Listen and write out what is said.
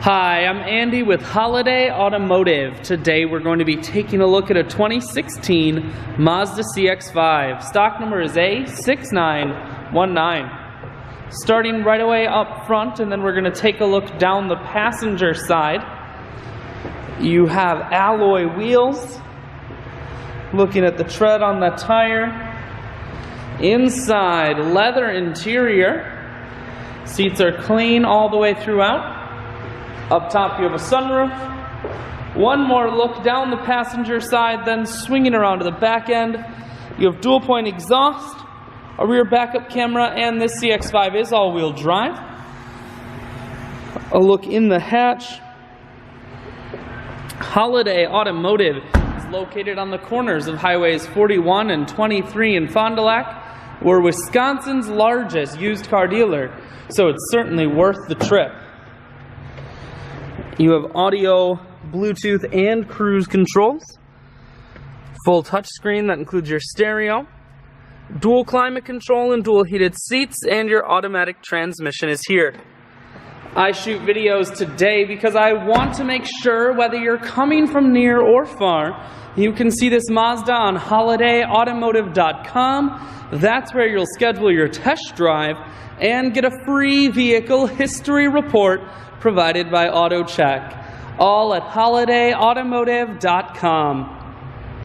Hi, I'm Andy with Holiday Automotive. Today we're going to be taking a look at a 2016 Mazda CX-5. Stock number is A6919. Starting right away up front, and then we're going to take a look down the passenger side. You have alloy wheels. Looking at the tread on the tire. Inside, leather interior. Seats are clean all the way throughout. Up top you have a sunroof. One more look down the passenger side, then swinging around to the back end. You have dual point exhaust, a rear backup camera, and this CX-5 is all-wheel drive. A look in the hatch. Holiday Automotive is located on the corners of highways 41 and 23 in Fond du Lac. We're Wisconsin's largest used car dealer, so it's certainly worth the trip. You have audio, Bluetooth, and cruise controls. Full touchscreen that includes your stereo. Dual climate control and dual heated seats, and your automatic transmission is here. I shoot videos today because I want to make sure whether you're coming from near or far, you can see this Mazda on holidayautomotive.com. That's where you'll schedule your test drive and get a free vehicle history report provided by AutoCheck. All at holidayautomotive.com.